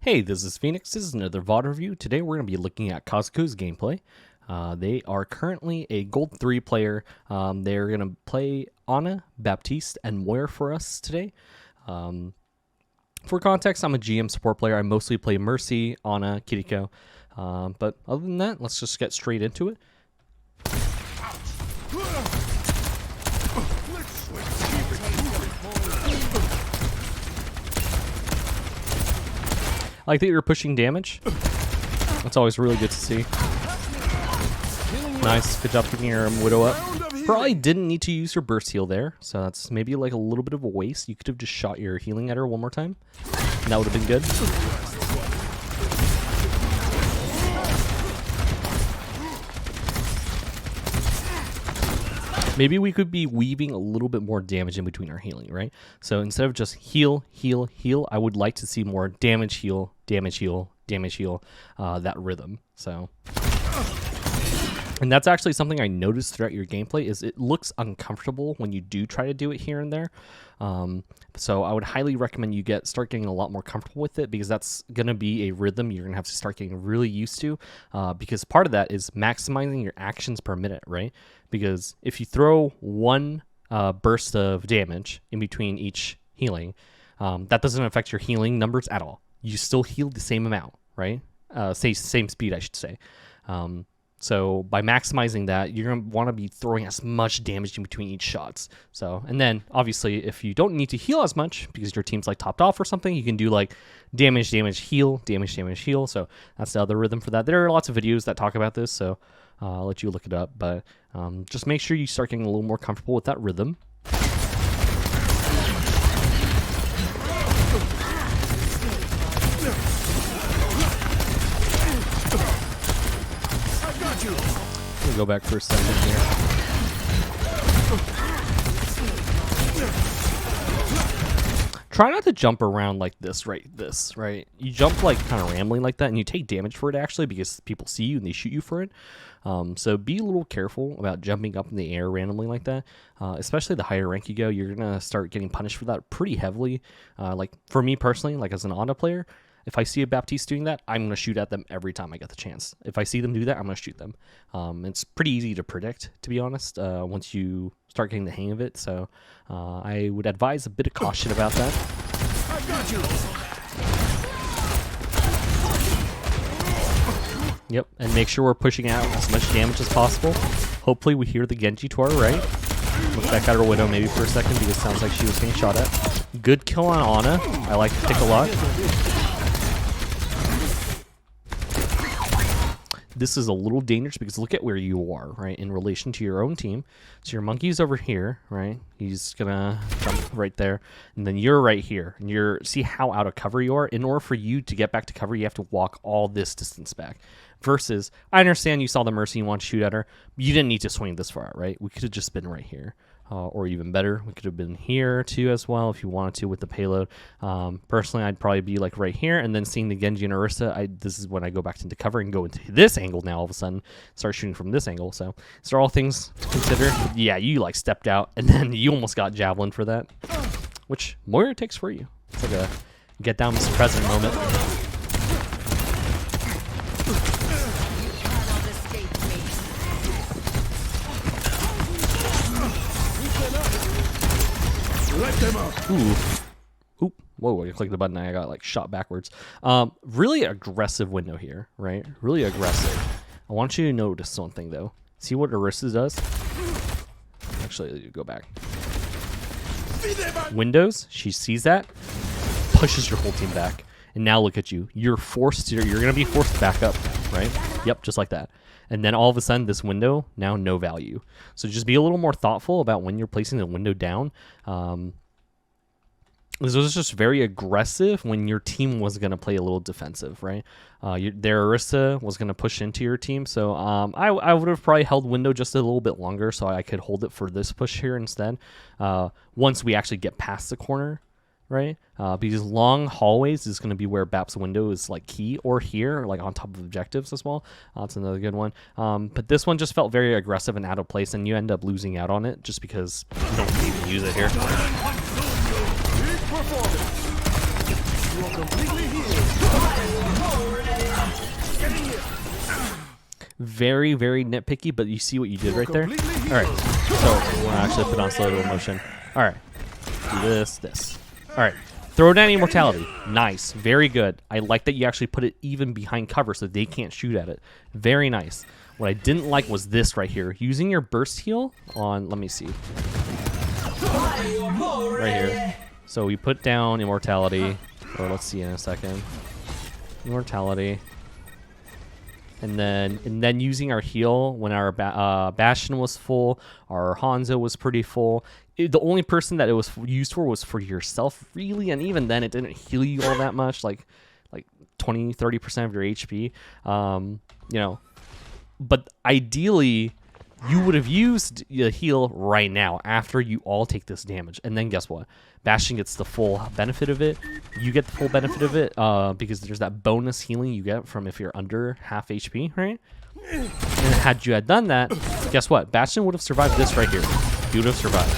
Hey, this is Phoenix. This is another VOD review. Today we're going to be looking at Kazuko's gameplay. They are currently a Gold 3 player. They're going to play Ana, Baptiste, and Moira for us today. For context, I'm a GM support player. I mostly play Mercy, Ana, Kiriko. But other than that, let's just get straight into it. I like that you're pushing damage. That's always really good to see. Nice, good job picking your Widow up. Probably didn't need to use your burst heal there, so that's maybe like a little bit of a waste. You could have just shot your healing at her one more time, and that would have been good. Maybe we could be weaving a little bit more damage in between our healing, right? So instead of just heal, heal, heal, I would like to see more damage, heal, damage, heal, damage, heal, that rhythm. So, and that's actually something I noticed throughout your gameplay is it looks uncomfortable when you do try to do it here and there. So I would highly recommend you start getting a lot more comfortable with it, because that's going to be a rhythm you're going to have to start getting really used to, because part of that is maximizing your actions per minute, right? Because if you throw one burst of damage in between each healing, that doesn't affect your healing numbers at all. You still heal the same amount, right? Same speed, I should say. So by maximizing that, you're going to want to be throwing as much damage in between each shots. So, and then obviously if you don't need to heal as much because your team's like topped off or something, you can do like damage, damage, heal, damage, damage, heal. So that's the other rhythm for that. There are lots of videos that talk about this, so I'll let you look it up. But just make sure you start getting a little more comfortable with that rhythm. Go back for a second here. Try not to jump around like this, right? You jump like kind of rambling like that, and you take damage for it actually, because people see you and they shoot you for it. So be a little careful about jumping up in the air randomly like that. Especially the higher rank you go, you're gonna start getting punished for that pretty heavily. Like for me personally, like as an Ana player, if I see a Baptiste doing that, I'm going to shoot at them every time I get the chance. If I see them do that, I'm going to shoot them. It's pretty easy to predict, to be honest, once you start getting the hang of it. So I would advise a bit of caution about that. I got you. Yep, and make sure we're pushing out as much damage as possible. Hopefully we hear the Genji to our right. Look back at her Widow maybe for a second, because it sounds like she was getting shot at. Good kill on Ana. I like the pick a lot. This is a little dangerous because look at where you are, right, in relation to your own team. So your monkey's over here, right? He's gonna jump right there, and then you're right here. And see how out of cover you are? In order for you to get back to cover, you have to walk all this distance back. Versus, I understand you saw the Mercy, you want to shoot at her, but you didn't need to swing this far, right? We could have just been right here. Or even better, we could have been here too as well if you wanted to with the payload. Personally, I'd probably be like right here, and then seeing the Genji and Orisa, this is when I go back into cover and go into this angle now all of a sudden, start shooting from this angle. So these are all things to consider. But yeah, you like stepped out, and then you almost got javelin for that, which Moira takes for you. It's like a get down Mr. President moment. Ooh. Oop. Whoa, I clicked the button and I got like shot backwards. Really aggressive window here, right? Really aggressive. I want you to notice something though. See what Orisa does? Actually, go back. Windows, she sees that, pushes your whole team back. And now look at you. You're gonna be forced back up, right? Yep, just like that. And then all of a sudden, this window, now no value. So just be a little more thoughtful about when you're placing the window down. This was just very aggressive when your team was going to play a little defensive, right? Their Orisa was going to push into your team. So I would have probably held window just a little bit longer so I could hold it for this push here instead. Once we actually get past the corner, right? Because long hallways is going to be where BAP's window is like key, or here, like on top of objectives as well. That's another good one. But this one just felt very aggressive and out of place, and you end up losing out on it just because you don't even use it here. Very, very nitpicky, but you see what you did right there? Alright, so we'll actually put on slow motion. Alright, do this. Alright, throw down immortality. Nice, very good. I like that you actually put it even behind cover so they can't shoot at it. Very nice. What I didn't like was this right here. Using your burst heal on, let me see. Right here. So we put down immortality. Or let's see in a second. Immortality. And then using our heal when our Bastion was full, our Hanzo was pretty full. The only person that it was used for was for yourself, really, and even then it didn't heal you all that much, like 20-30% of your HP. You know, but ideally you would have used the heal right now after you all take this damage, and then guess what? Bastion gets the full benefit of it. You get the full benefit of it because there's that bonus healing you get from if you're under half HP, right? And had you had done that, guess what? Bastion would have survived this right here. He would have survived.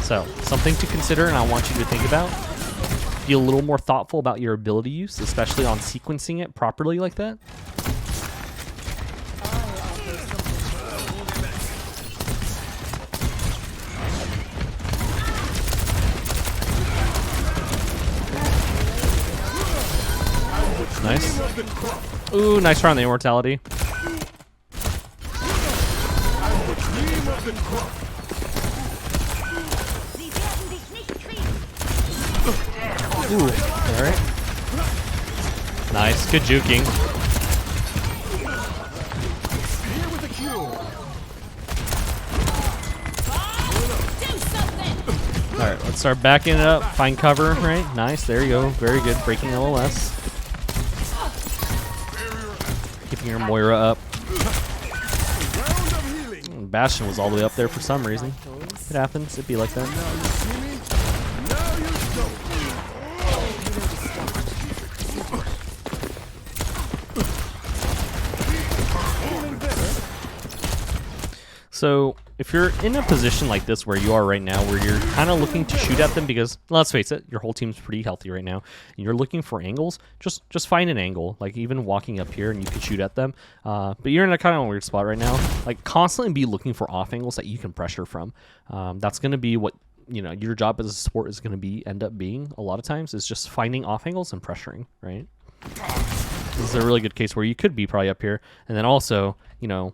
So, something to consider, and I want you to think about. Be a little more thoughtful about your ability use, especially on sequencing it properly like that. Nice. Ooh, nice try on the immortality. Ooh, alright. Nice, good juking. Alright, let's start backing it up. Find cover, right? Nice, there you go. Very good. Breaking LOS. Keeping your Moira up. Bastion was all the way up there for some reason. It happens. It'd be like that. So if you're in a position like this where you are right now, where you're kind of looking to shoot at them because, let's face it, your whole team's pretty healthy right now, and you're looking for angles, just find an angle, like even walking up here and you can shoot at them. But you're in a kind of weird spot right now. Like constantly be looking for off angles that you can pressure from. That's going to be what, you know, your job as a support is going to end up being a lot of times, is just finding off angles and pressuring, right? This is a really good case where you could be probably up here, and then also, you know,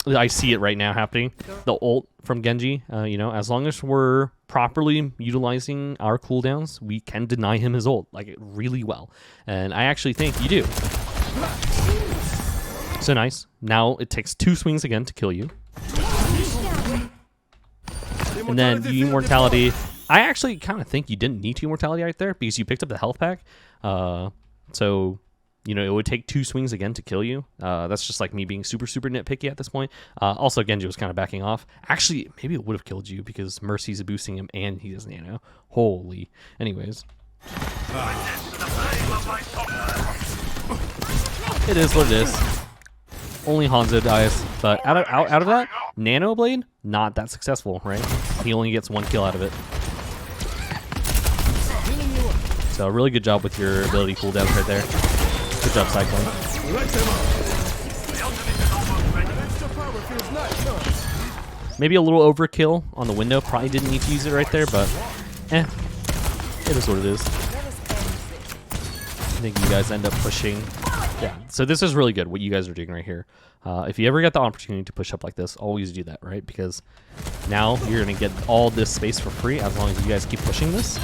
I see it right now happening. The ult from Genji, you know, as long as we're properly utilizing our cooldowns, we can deny him his ult, like, really well. And I actually think you do. So nice. Now it takes 2 swings again to kill you. And then immortality. I actually kind of think you didn't need to immortality right there because you picked up the health pack. So... you know, it would take 2 swings again to kill you. That's just like me being super, super nitpicky at this point. Also, Genji was kind of backing off. Actually, maybe it would have killed you because Mercy's boosting him and he has nano. Holy. Anyways. It is what it is. Only Hanzo dies. But out of that, Nano Blade, not that successful, right? He only gets 1 kill out of it. So really good job with your ability cooldowns right there. Good job cycling. Maybe a little overkill on the window. Probably didn't need to use it right there, but it is what it is. I think you guys end up pushing. Yeah, so this is really good what you guys are doing right here. If you ever get the opportunity to push up like this, always do that, right? Because now you're going to get all this space for free as long as you guys keep pushing this.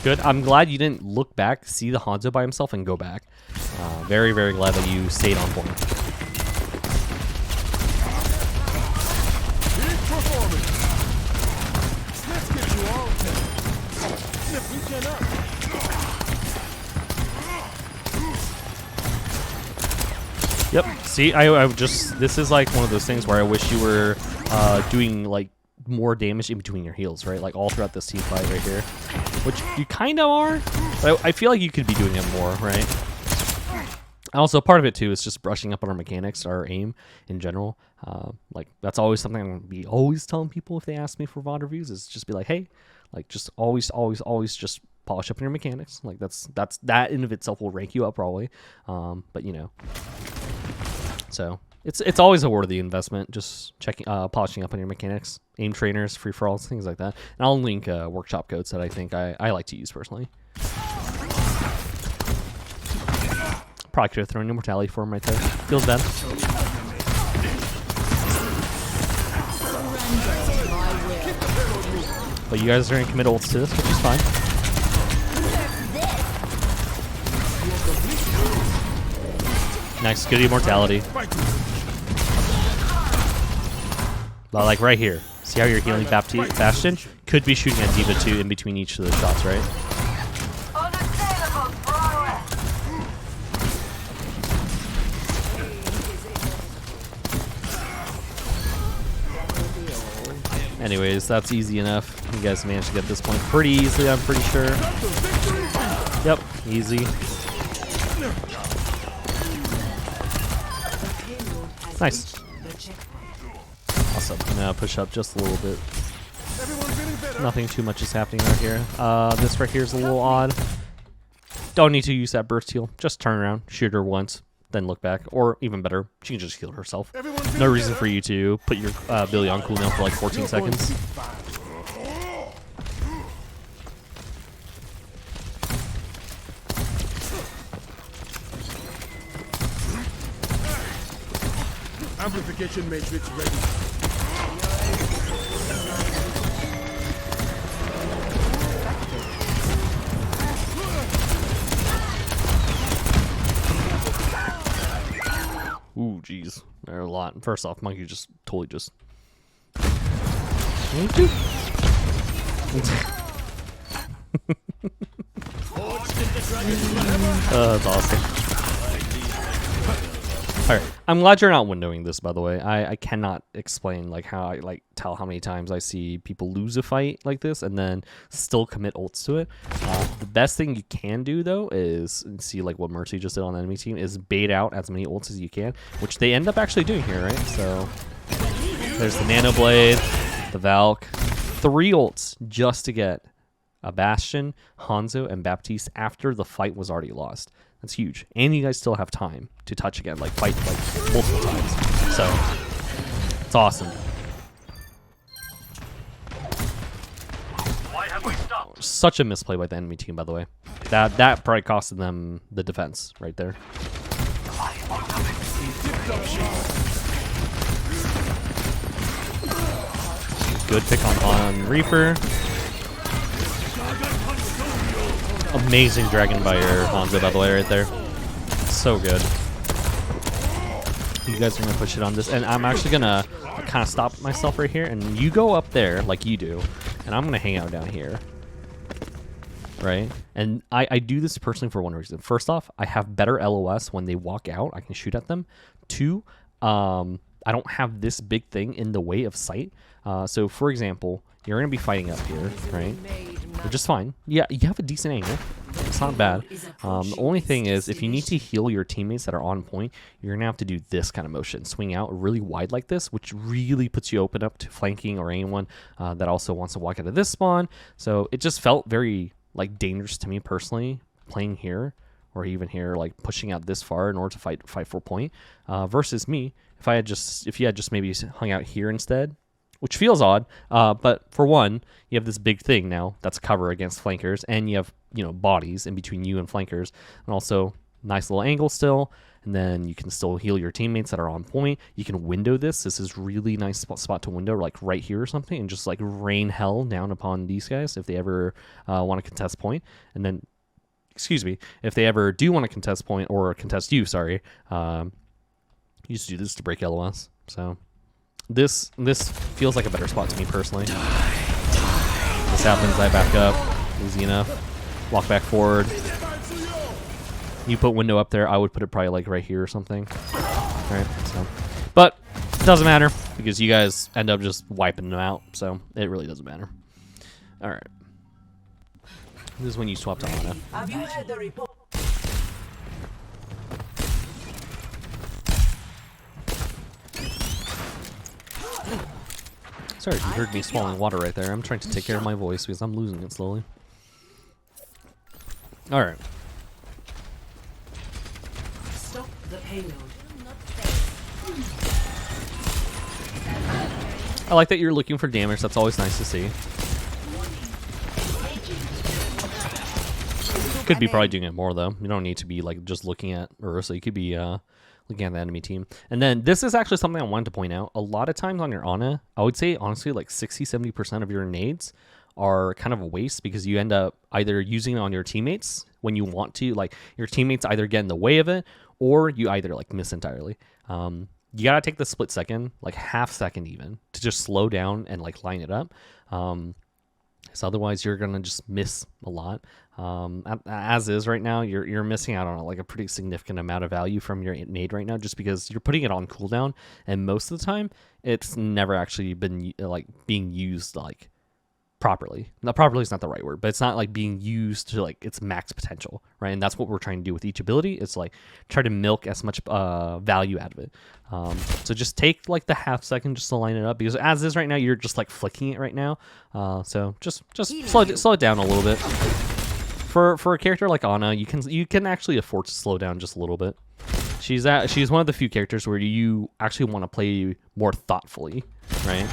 Good. I'm glad you didn't look back, see the Hanzo by himself, and go back. Very, very glad that you stayed on point. Yep. See, I just, this is like one of those things where I wish you were doing like more damage in between your heals, right? Like all throughout this team fight right here, which you kind of are, but I feel like you could be doing it more, right? Also, part of it too is just brushing up on our mechanics, our aim in general. Like that's always something I'm gonna be always telling people if they ask me for VOD reviews, is just be like, hey, Like just always just polish up on your mechanics. Like that in of itself will rank you up probably. But you know, so it's always a worthy investment. Just checking, polishing up on your mechanics, aim trainers, free for alls, things like that. And I'll link workshop codes that I think I like to use personally. Probably could have thrown immortality for him right there. Feels bad. But you guys are going to commit ults to this, which is fine. Nice, good immortality. But like right here, see how you're healing Bastion? Could be shooting at Diva 2 in between each of the shots, right? Anyways, that's easy enough. You guys managed to get this point pretty easily, I'm pretty sure. Yep, easy. Nice. Awesome. Now push up just a little bit. Nothing too much is happening right here. This right here is a little odd. Don't need to use that burst heal. Just turn around, shoot her once, then look back. Or even better, she can just heal herself. No reason for you to put your Billy on cooldown for like 14 seconds. Amplification matrix ready. Ooh, jeez. There are a lot. First off, Monkey just totally just... That's awesome. Alright, I'm glad you're not windowing this, by the way. I cannot explain like how I tell how many times I see people lose a fight like this and then still commit ults to it. The best thing you can do though is see like what Mercy just did on the enemy team is bait out as many ults as you can, which they end up actually doing here, right? So there's the Nano Blade, the Valk, 3 ults just to get a Bastion, Hanzo, and Baptiste after the fight was already lost. That's huge. And you guys still have time to touch again, like fight like multiple times. So it's awesome. Such a misplay by the enemy team, by the way. That probably costed them the defense right there. Good pick on Reaper. Amazing Dragon by your Hanzo, by the way, right there. So good. You guys are going to push it on this. And I'm actually going to kind of stop myself right here. And you go up there like you do. And I'm going to hang out down here. Right? And I do this personally for one reason. First off, I have better LOS when they walk out. I can shoot at them. 2, I don't have this big thing in the way of sight. So, for example, you're going to be fighting up here, right? Which is fine. Yeah, you have a decent angle. It's not bad. The only thing is, if you need to heal your teammates that are on point, you're going to have to do this kind of motion. Swing out really wide like this, which really puts you open up to flanking or anyone that also wants to walk out of this spawn. So it just felt very like dangerous to me personally, playing here or even here, like pushing out this far in order to fight for point. Versus me, if you had just maybe hung out here instead, which feels odd, but for one, you have this big thing now that's cover against flankers, and you have, you know, bodies in between you and flankers, and also nice little angle still, and then you can still heal your teammates that are on point. You can window this. This is really nice spot to window, like right here or something, and just like rain hell down upon these guys if they ever want to contest point, and then, excuse me, if they ever do want to contest point or contest you, sorry, you just do this to break LOS. So this feels like a better spot to me personally. This happens, I back up, easy enough. Walk back forward. You put window up there, I would put it probably like right here or something. Alright, so. But it doesn't matter because you guys end up just wiping them out, so it really doesn't matter. Alright. This is when you swap to Ana. Have you heard the report? Sorry if you heard me swallowing water right there. I'm trying to take care of my voice because I'm losing it slowly. Alright. Stop the payload. I like that you're looking for damage. That's always nice to see. Could be probably doing it more though. You don't need to be like just looking at Orisa. You could be looking at the enemy team. And then this is actually something I wanted to point out. A lot of times on your Ana, I would say honestly like 60-70% of your nades are kind of a waste because you end up either using it on your teammates when you want to, like your teammates either get in the way of it or you either like miss entirely. You gotta take the split second, like half second even, to just slow down and like line it up. So otherwise you're gonna just miss a lot. As is right now, you're missing out on like a pretty significant amount of value from your nade right now, just because you're putting it on cooldown, and most of the time it's never actually been like being used like properly. Not properly is not the right word, but it's not like being used to like its max potential, right? And that's what we're trying to do with each ability. It's like try to milk as much value out of it. So just take like the half second just to line it up, because as is right now, you're just like flicking it right now. So just slow it down a little bit. For a character like Ana, you can actually afford to slow down just a little bit. She's one of the few characters where you actually want to play more thoughtfully, right?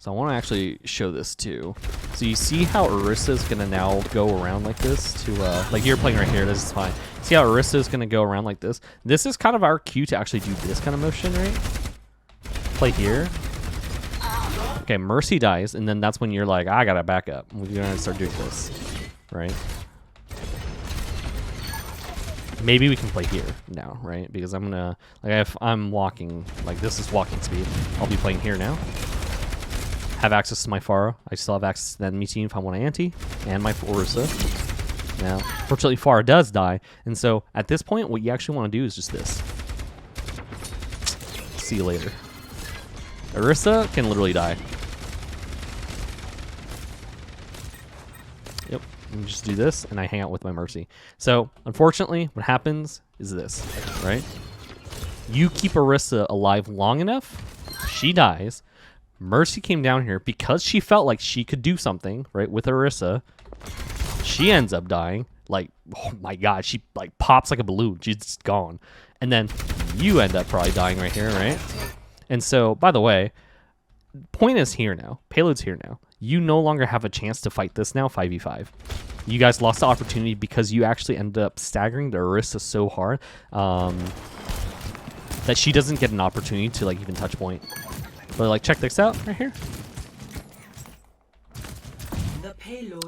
So I want to actually show this too. So you see how Orisa is going to now go around like this to, like you're playing right here, this is fine. See how Orisa is going to go around like this? This is kind of our cue to actually do this kind of motion, right? Play here. Okay, Mercy dies, and then that's when you're like, I gotta back up. We're going to start doing this, right? Maybe we can play here now, right? Because I'm going to, like if I'm walking, like this is walking speed, I'll be playing here now. Have access to my Pharah. I still have access to the enemy team if I want to anti, and my Orisa. Now, fortunately, Pharah does die, and so at this point, what you actually want to do is just this. See you later. Orisa can literally die. Yep, and just do this, and I hang out with my Mercy. So, unfortunately, what happens is this, right? You keep Orisa alive long enough, she dies. Mercy came down here because she felt like she could do something, right, with Orisa. She ends up dying. Like, oh my god, she like pops like a balloon. She's just gone. And then you end up probably dying right here, right? And so, by the way, point is here now. Payload's here now. You no longer have a chance to fight this now 5v5. You guys lost the opportunity because you actually ended up staggering the Orisa so hard that she doesn't get an opportunity to like even touch point. But like, check this out right here.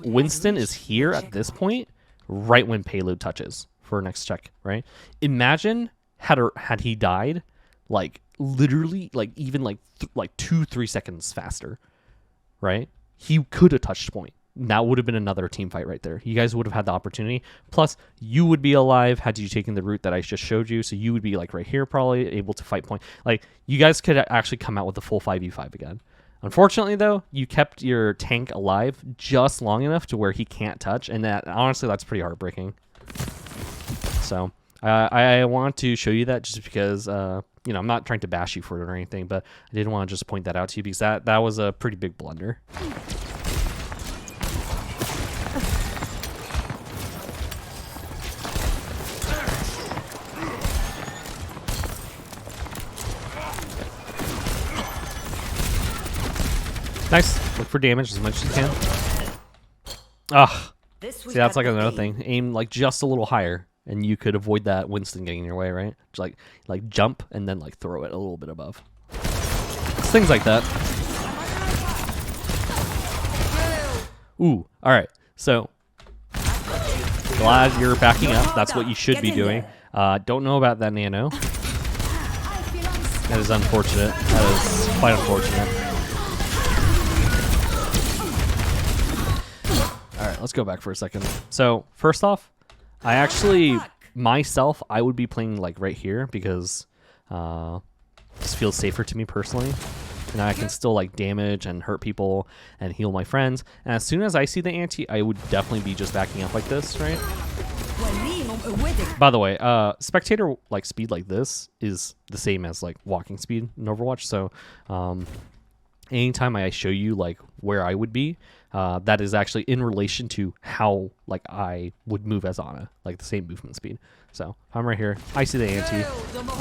Winston is here at this point, right when payload touches for next check, right? Imagine had he died, like literally, like even like 2-3 seconds faster, right? He could have touched point. That would have been another team fight right there. You guys would have had the opportunity. Plus, you would be alive had you taken the route that I just showed you. So you would be like right here, probably able to fight point. Like you guys could actually come out with the full 5v5 again. Unfortunately, though, you kept your tank alive just long enough to where he can't touch, and that honestly, that's pretty heartbreaking. So I want to show you that just because you know, I'm not trying to bash you for it or anything, but I did want to just point that out to you because that was a pretty big blunder. Nice. Look for damage as much as you can. Ugh. See, that's like another thing. Aim like just a little higher, and you could avoid that Winston getting in your way, right? Just like jump and then like throw it a little bit above. It's things like that. Ooh. All right. So glad you're backing up. That's what you should be doing. Don't know about that nano. That is unfortunate. That is quite unfortunate. All right, let's go back for a second. So first off, I actually, myself, I would be playing like right here because this feels safer to me personally. And I can still like damage and hurt people and heal my friends. And as soon as I see the anti, I would definitely be just backing up like this, right? By the way, spectator like speed like this is the same as like walking speed in Overwatch. So anytime I show you like where I would be, that is actually in relation to how like I would move as Ana, like the same movement speed. So I'm right here. I see the anti.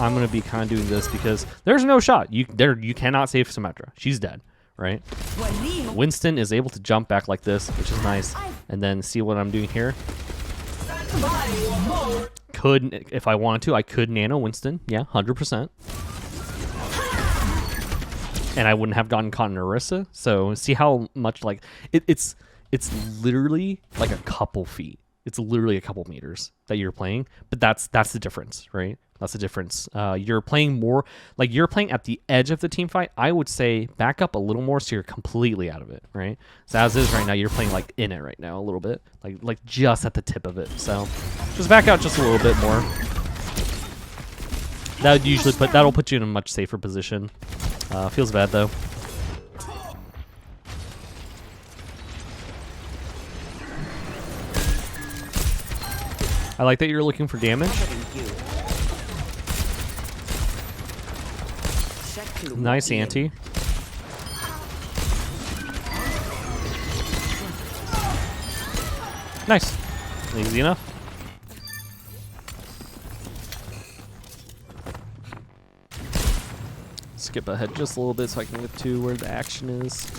I'm gonna be kind of doing this because there's no shot. You cannot save Symmetra. She's dead, right? Winston is able to jump back like this, which is nice. And then see what I'm doing here. Could, if I wanted to, I could nano Winston. Yeah, 100%. And I wouldn't have gotten caught in Orisa. So see how much like it's literally like a couple feet. It's literally a couple meters that you're playing, but that's the difference, right? That's the difference. You're playing more like you're playing at the edge of the team fight. I would say back up a little more so you're completely out of it, right? So as is right now, you're playing like in it right now a little bit, like just at the tip of it. So just back out just a little bit more. That would usually that'll put you in a much safer position. Feels bad though. I like that you're looking for damage. Nice anti. Nice. Easy enough. Skip ahead just a little bit so I can get to where the action is.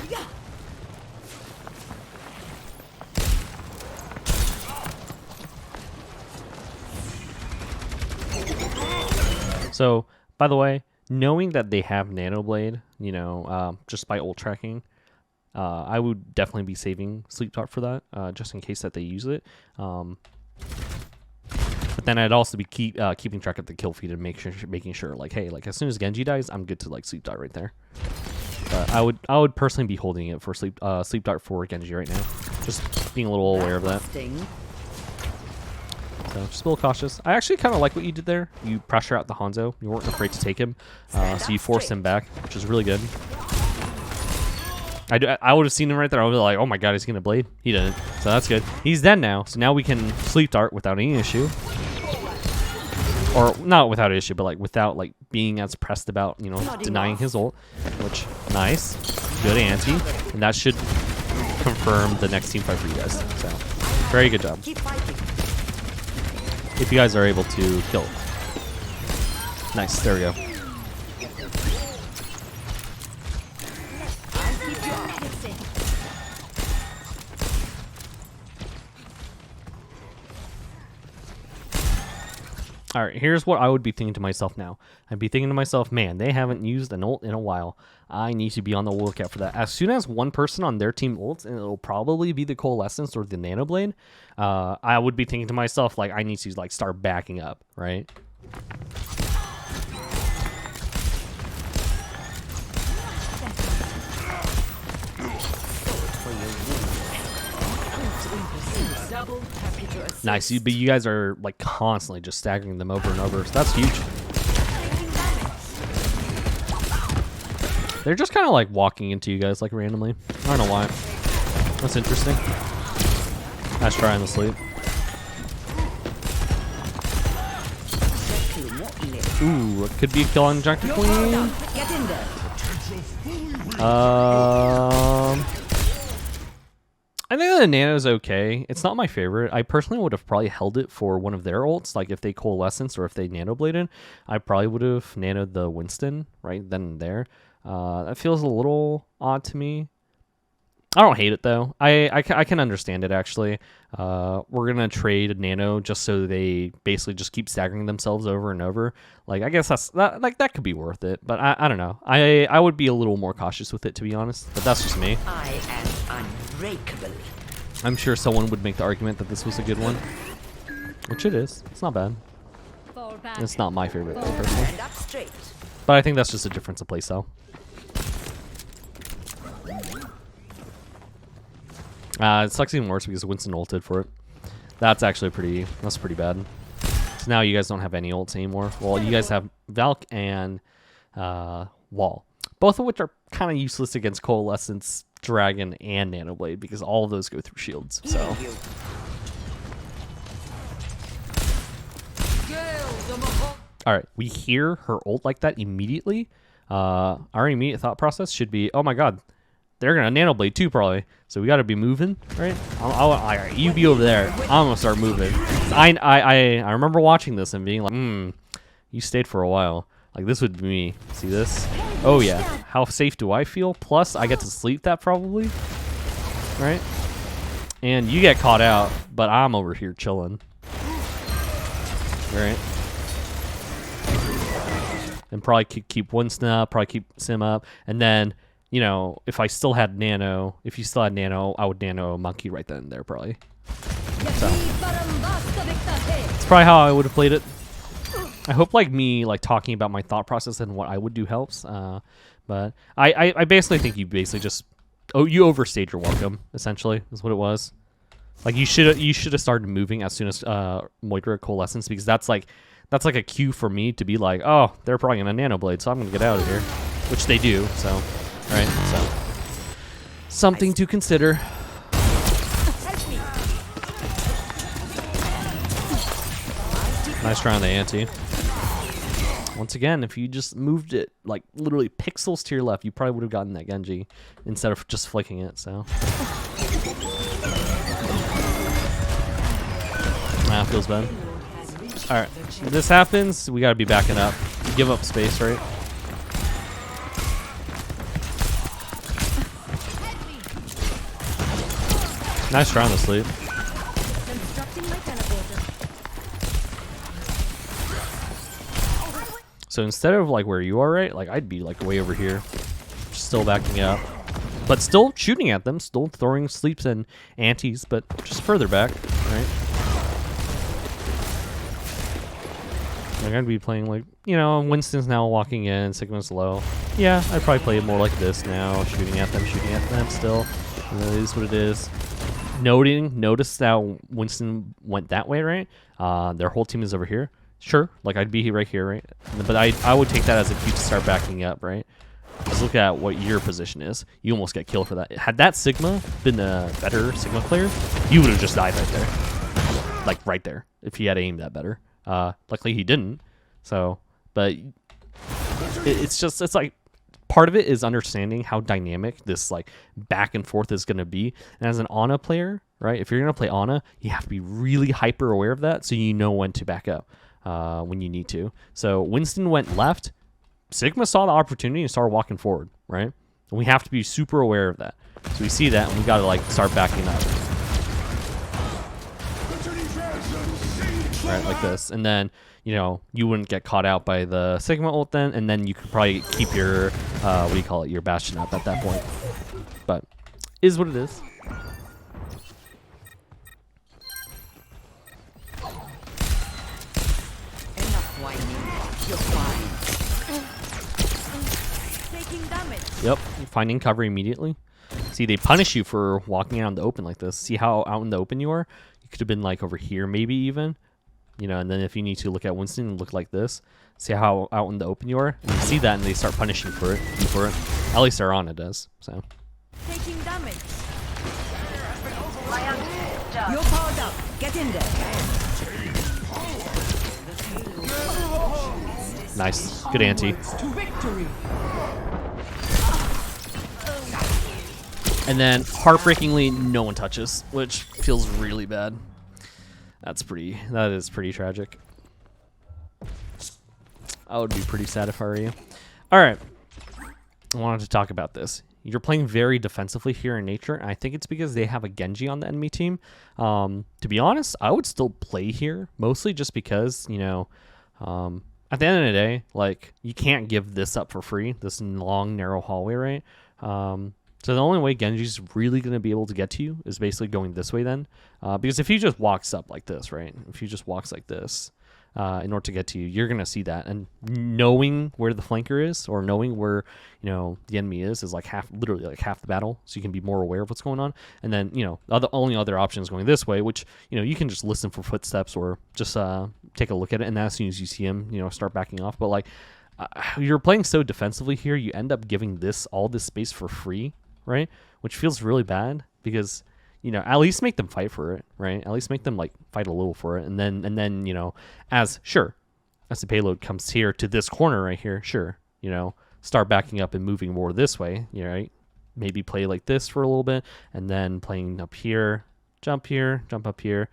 So, by the way, knowing that they have Nanoblade, you know, just by ult tracking, I would definitely be saving Sleep Dart for that, just in case that they use it. But then I'd also be keeping track of the kill feed and making sure, like, hey, like as soon as Genji dies, I'm good to like Sleep Dart right there. But I would personally be holding it for Sleep Dart for Genji right now, just being a little aware of that. So just a little cautious. I actually kind of like what you did there. You pressure out the Hanzo. You weren't afraid to take him, so you forced him back, which is really good. I would have seen him right there. I would be like, oh my god, he's gonna blade. He didn't, so that's good. He's dead now, so now we can Sleep Dart without any issue, or not without issue, but like without like being as pressed about, you know, denying his ult. Which nice, good anti, and that should confirm the next team fight for you guys. So very good job. If you guys are able to kill it. Nice, there we go. All right, here's what I would be thinking to myself now. I'd be thinking to myself, man, they haven't used an ult in a while. I need to be on the lookout for that. As soon as one person on their team ults, and it'll probably be the Coalescence or the Nanoblade, I would be thinking to myself, like, I need to like start backing up, right? Nice, but you guys are like constantly just staggering them over and over, so that's huge. They're just kind of like walking into you guys like randomly. I don't know why. That's interesting. Nice try on the sleep. Ooh, it could be a kill on Junkie Queen. I think the Nano's okay. It's not my favorite. I personally would have probably held it for one of their ults. Like if they Coalescence or if they Nanobladed, I probably would have nanoed the Winston right then and there. That feels a little odd to me. I don't hate it though. I can understand it actually. We're gonna trade Nano just so they basically just keep staggering themselves over and over. Like I guess that could be worth it, but I don't know. I would be a little more cautious with it to be honest. But that's just me. I am unbreakable. I'm sure someone would make the argument that this was a good one, which it is. It's not bad. It's not my favorite though personally, but I think that's just a difference of playstyle. It sucks even worse because Winston ulted for it. That's actually pretty bad. So now you guys don't have any ults anymore. Well, you guys have Valk and Wall, both of which are kind of useless against Coalescence, Dragon, and Nanoblade because all of those go through shields. So All right, we hear her ult like that immediately. Our immediate thought process should be, oh my god, they're gonna nano blade too probably. So we gotta be moving, right? All right, you be over there. I'm gonna start moving. I remember watching this and being like, you stayed for a while. Like this would be me. See this? Oh yeah. How safe do I feel? Plus I get to sleep that probably, right? And you get caught out, but I'm over here chilling. Right? And probably keep Winston up, probably keep Sim up, and then, you know, if I still had Nano, if you still had Nano, I would Nano Monkey right then and there probably. So that's probably how I would have played it. I hope like me like talking about my thought process and what I would do helps. But I basically think you basically just you overstayed your welcome, essentially, is what it was. Like you should have started moving as soon as Moira coalescence, because that's like a cue for me to be like, oh, they're probably gonna nano blade, so I'm gonna get out of here, which they do. So, right, so something to consider. Nice try on the ante. Once again, if you just moved it like literally pixels to your left, you probably would have gotten that Genji instead of just flicking it. So. Feels bad. Alright, if this happens, we gotta be backing up. Give up space, right? Nice try on the sleep. So instead of like where you are, right? Like I'd be like way over here. Still backing up. But still shooting at them, still throwing sleeps and antes, but just further back, right? I'm gonna be playing like, you know, Winston's now walking in, Sigma's low. Yeah, I'd probably play it more like this now, shooting at them still. And it is what it is. Notice how Winston went that way, right? Their whole team is over here. Sure, like I'd be right here, right? But I would take that as a cue to start backing up, right? Just look at what your position is. You almost get killed for that. Had that Sigma been a better Sigma player, you would have just died right there. Like right there, if he had aimed that better. Luckily he didn't. So, but it's like part of it is understanding how dynamic this like back and forth is going to be. And as an Ana player, right? If you're going to play Ana, you have to be really hyper aware of that so you know when to back up when you need to. So Winston went left. Sigma saw the opportunity and started walking forward, right? And we have to be super aware of that. So we see that and we got to like start backing up. Right, like this, and then you know you wouldn't get caught out by the Sigma ult then, and then you could probably keep your what do you call it, your Bastion up at that point. But is what it is. Enough whining. You're fine. Taking damage. Yep, finding cover immediately. See, they punish you for walking out in the open like this. See how out in the open you are? You could have been like over here, maybe even. You know, and then if you need to look at Winston and look like this, see how out in the open you are? And you see that and they start punishing for it. At least their Ana does. So. Taking damage. You're powered up. Get in there. Nice. Good ante. And then, heartbreakingly, no one touches, which feels really bad. That is pretty tragic. I would be pretty sad if I were you. Alright. I wanted to talk about this. You're playing very defensively here in nature, and I think it's because they have a Genji on the enemy team. To be honest, I would still play here, mostly just because, you know, at the end of the day, like, you can't give this up for free, this long, narrow hallway, right? So the only way Genji's really going to be able to get to you is basically going this way then. Because if he just walks up like this, right? If he just walks like this in order to get to you, you're going to see that. And knowing where the flanker is or knowing where, you know, the enemy is like literally like half the battle. So you can be more aware of what's going on. And then, you know, the only other option is going this way, which, you know, you can just listen for footsteps or just take a look at it. And as soon as you see him, you know, start backing off. But like, you're playing so defensively here, you end up giving all this space for free. Right, which feels really bad because, you know, at least make them fight for it, right? At least make them like fight a little for it, and then you know, as as the payload comes here to this corner right here, sure, you know, start backing up and moving more this way, right? Maybe play like this for a little bit, and then playing up here, jump up here,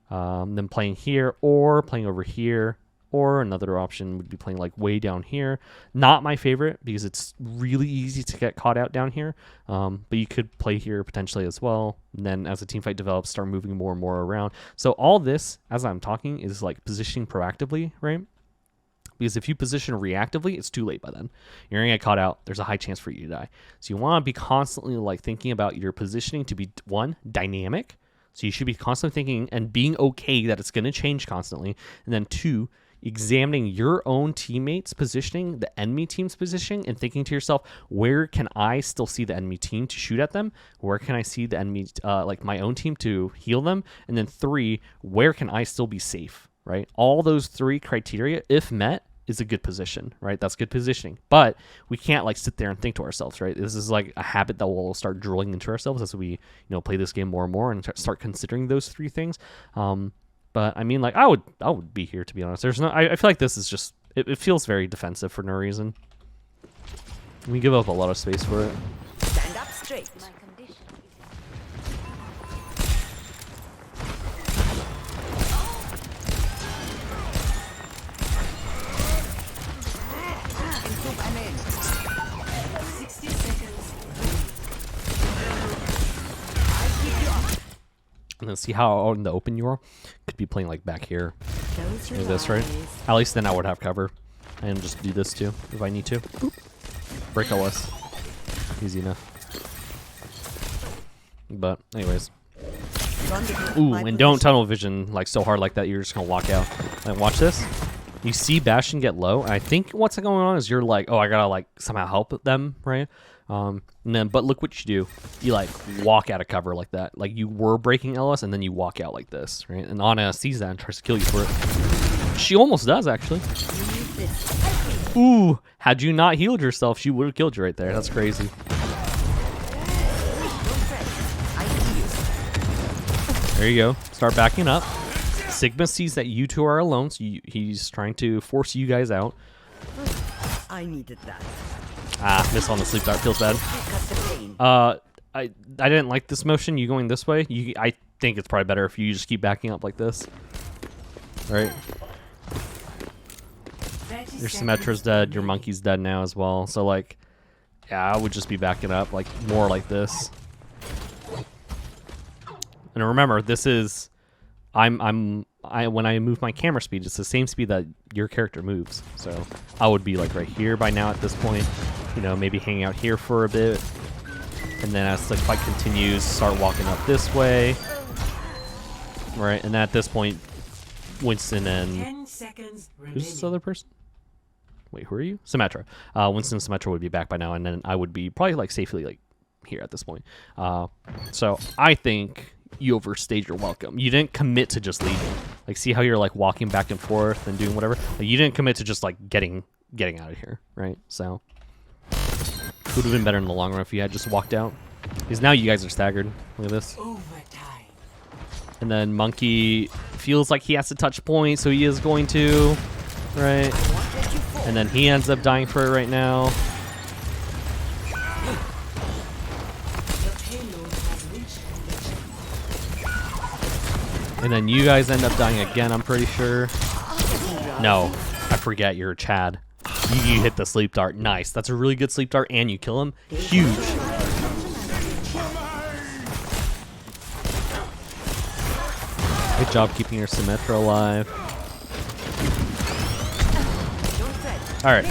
then playing here, or playing over here, or another option would be playing like way down here. Not my favorite because it's really easy to get caught out down here, but you could play here potentially as well. And then as the team fight develops, start moving more and more around. So all this, as I'm talking, is like positioning proactively, right? Because if you position reactively, it's too late by then. You're gonna get caught out. There's a high chance for you to die. So you want to be constantly like thinking about your positioning to be, one, dynamic. So you should be constantly thinking and being okay that it's gonna change constantly. And then two, examining your own teammates' positioning, the enemy team's positioning, and thinking to yourself, where can I still see the enemy team to shoot at them? Where can I see the enemy, like my own team, to heal them? And then three, where can I still be safe, right? All those three criteria, if met, is a good position, right? That's good positioning. But we can't like sit there and think to ourselves, right? This is like a habit that we'll start drilling into ourselves as we, you know, play this game more and more and start considering those three things. But I mean, like I would be here, to be honest. There's no, I feel like this is just, it feels very defensive for no reason. We give up a lot of space for it. Stand up straight. My condition Improve and in. 60 seconds. I keep you up. And then see how out in the open you are. Could be playing like back here. Close your Like this, right? eyes. At least then I would have cover. And just do this too, if I need to. Boop. Break LS. Easy enough. But, anyways. Ooh, and don't tunnel vision like so hard like that, you're just gonna walk out. Like, watch this. You see Bastion get low, and I think what's going on is you're like, oh, I gotta like somehow help them, right? And then, but look what you do. You like walk out of cover like that. Like you were breaking LS, and then you walk out like this, right? And Ana sees that and tries to kill you for it. She almost does, actually. Ooh, had you not healed yourself, she would have killed you right there. That's crazy. There you go. Start backing up. Sigma sees that you two are alone, so he's trying to force you guys out. I needed that. Ah, miss on the sleep dart. Feels bad. Cut the pain. I didn't like this motion. You going this way? I think it's probably better if you just keep backing up like this. Right? Your Symmetra's dead. Your Monkey's dead now as well. So like, yeah, I would just be backing up like more like this. And remember, this is, when I move my camera speed, it's the same speed that your character moves. So I would be like right here by now at this point. You know, maybe hanging out here for a bit. And then as the fight continues, start walking up this way. Right, and at this point, Winston and... 10 seconds who's this other person? Wait, who are you? Symmetra. Winston and Symmetra would be back by now, and then I would be probably like safely like here at this point. So I think you overstayed your welcome. You didn't commit to just leaving. Like, see how you're like walking back and forth and doing whatever? Like, you didn't commit to just like getting out of here, right? So it would have been better in the long run if you had just walked out. Because now you guys are staggered. Look at this. overtime. And then Monkey feels like he has to touch point, so he is going to, right? And then he ends up dying for it right now. And then you guys end up dying again, I'm pretty sure. No, I forget, you're Chad. You hit the sleep dart. Nice. That's a really good sleep dart, and you kill him. Huge. Good job keeping your Symmetra alive. Alright.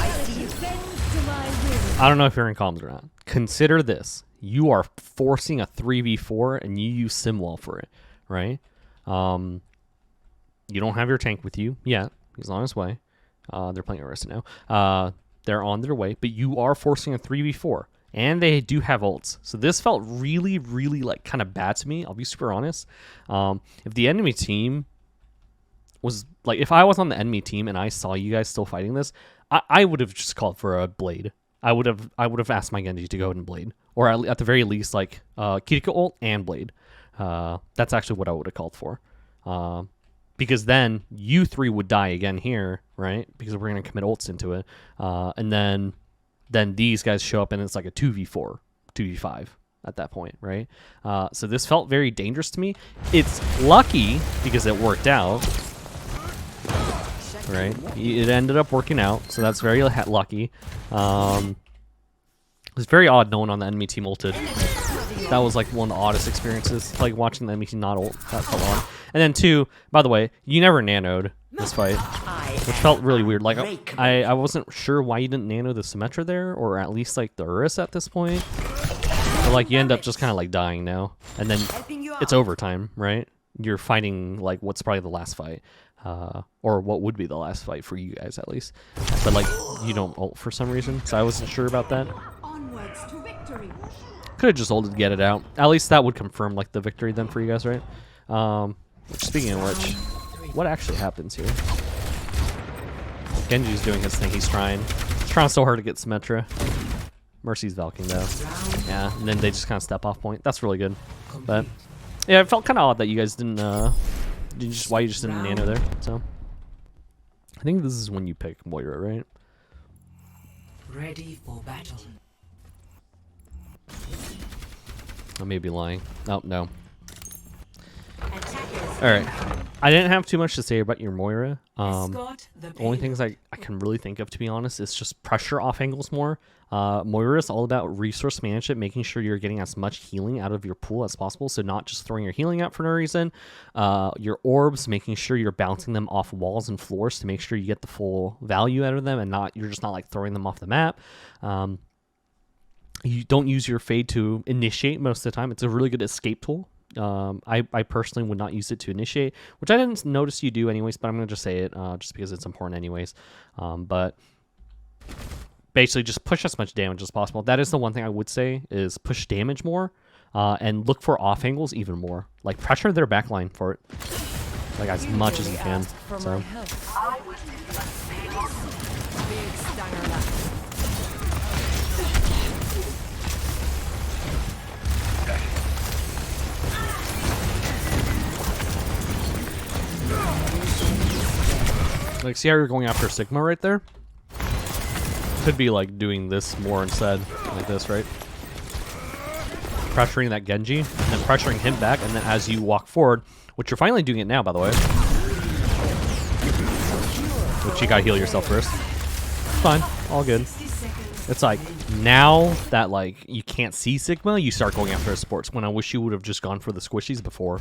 I don't know if you're in comms or not. Consider this. You are forcing a 3v4, and you use Simwall for it, right? You don't have your tank with you yet. He's on his way. They're playing Arista now. They're on their way, but you are forcing a 3v4, and they do have ults. So this felt really, really like kind of bad to me. I'll be super honest. If the enemy team was like, if I was on the enemy team and I saw you guys still fighting this, I would have just called for a blade. I would have asked my Genji to go ahead and blade, or at the very least like Kiriko ult and blade. That's actually what I would have called for. But because then you 3 would die again here, right? Because we're gonna commit ults into it, and then these guys show up and it's like a 2v4, 2v5 at that point, right? So this felt very dangerous to me. It's lucky because it worked out, right? It ended up working out, so that's very lucky. It's very odd no one on the enemy team ulted. That was like one of the oddest experiences, like watching the enemy team not ult. That felt odd. And then 2, by the way, you never nanoed this fight, which felt really weird. Like I wasn't sure why you didn't nano the Symmetra there, or at least like the Urus at this point. But like you end up just kind of like dying now, and then it's overtime, right? You're fighting like what's probably the last fight, or what would be the last fight for you guys at least. But like you don't ult for some reason, so I wasn't sure about that. Onwards to victory. Could have just ulted to get it out. At least that would confirm like the victory then for you guys, right? Speaking of which, what actually happens here? Genji's doing his thing. He's trying so hard to get Symmetra. Mercy's Valking though. Yeah, and then they just kind of step off point. That's really good. But yeah, it felt kind of odd that you guys didn't why you just didn't nano there. So I think this is when you pick Moira, right? Ready for battle. I may be lying. Oh no. All right. I didn't have too much to say about your Moira. Only things I can really think of, to be honest, is just pressure off angles more. Moira is all about resource management, making sure you're getting as much healing out of your pool as possible. So not just throwing your healing out for no reason. Your orbs, making sure you're bouncing them off walls and floors to make sure you get the full value out of them, and you're just not like throwing them off the map. You don't use your fade to initiate most of the time. It's a really good escape tool. I personally would not use it to initiate, which I didn't notice you do anyways, but I'm going to just say it just because it's important anyways. But basically just push as much damage as possible. That is the one thing I would say, is push damage more and look for off angles even more. Like pressure their backline for it, like as much as you can. So. Like, see how you're going after Sigma right there? Could be like doing this more instead, like this, right? Pressuring that Genji, and then pressuring him back, and then as you walk forward, which you're finally doing it now, by the way. Which you gotta heal yourself first. Fine, all good. It's like, now that like you can't see Sigma, you start going after supports, when I wish you would have just gone for the squishies before.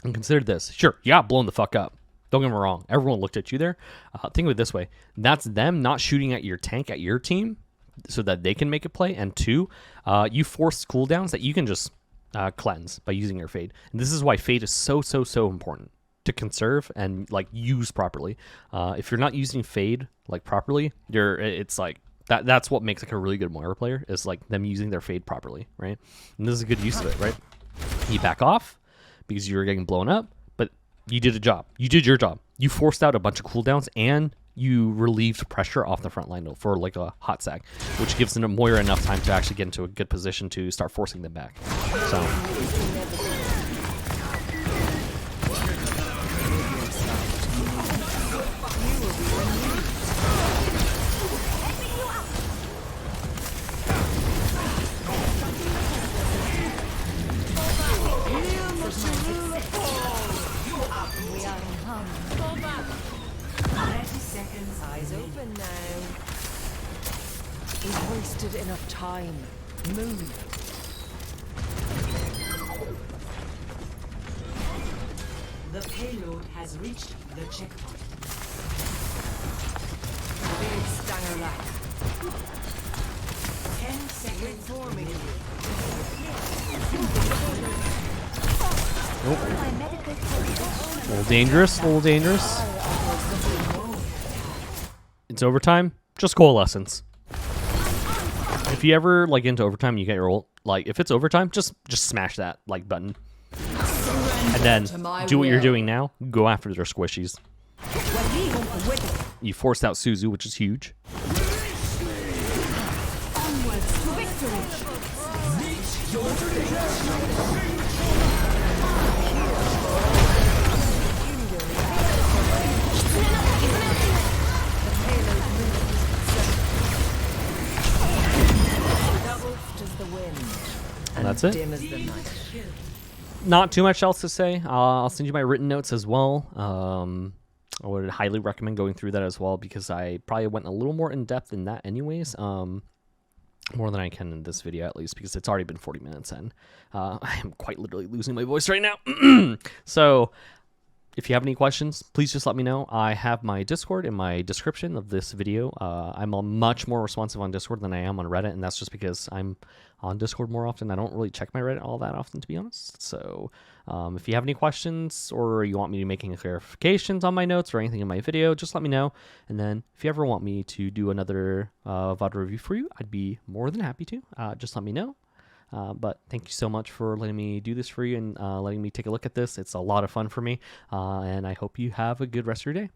And consider this. Sure, you got blown the fuck up. Don't get me wrong. Everyone looked at you there. Think of it this way. That's them not shooting at your tank, at your team, so that they can make a play. And 2, you force cooldowns that you can just cleanse by using your fade. And this is why fade is so important to conserve and like use properly. If you're not using fade like properly, it's like that's what makes like a really good Moira player, is like them using their fade properly, right? And this is a good use of it, right? You back off because you were getting blown up, but you did a job. You did your job. You forced out a bunch of cooldowns, and you relieved pressure off the front line for like a hot sack, which gives Moira enough time to actually get into a good position to start forcing them back. So. Enough time. Move. The payload has reached the checkpoint. Big stanger light. 10 seconds forming. Nope. A little dangerous, a little dangerous. It's overtime. Just coalescence. If you ever like into overtime, you get your ult. Like if it's overtime, just smash that like button, and then do what you're doing now. Go after their squishies. You forced out Suzu, which is huge. that's it. Dim as the night. Not too much else to say. I'll send you my written notes as well. I would highly recommend going through that as well because I probably went a little more in depth in that anyways. More than I can in this video at least because it's already been 40 minutes and I am quite literally losing my voice right now. So if you have any questions, please just let me know. I have my Discord in my description of this video. I'm much more responsive on Discord than I am on Reddit, and that's just because I'm on Discord more often. I don't really check my Reddit all that often, to be honest. So if you have any questions or you want me to make any clarifications on my notes or anything in my video, just let me know. And then if you ever want me to do another VOD review for you, I'd be more than happy to. Just let me know. But thank you so much for letting me do this for you and letting me take a look at this. It's a lot of fun for me, and I hope you have a good rest of your day.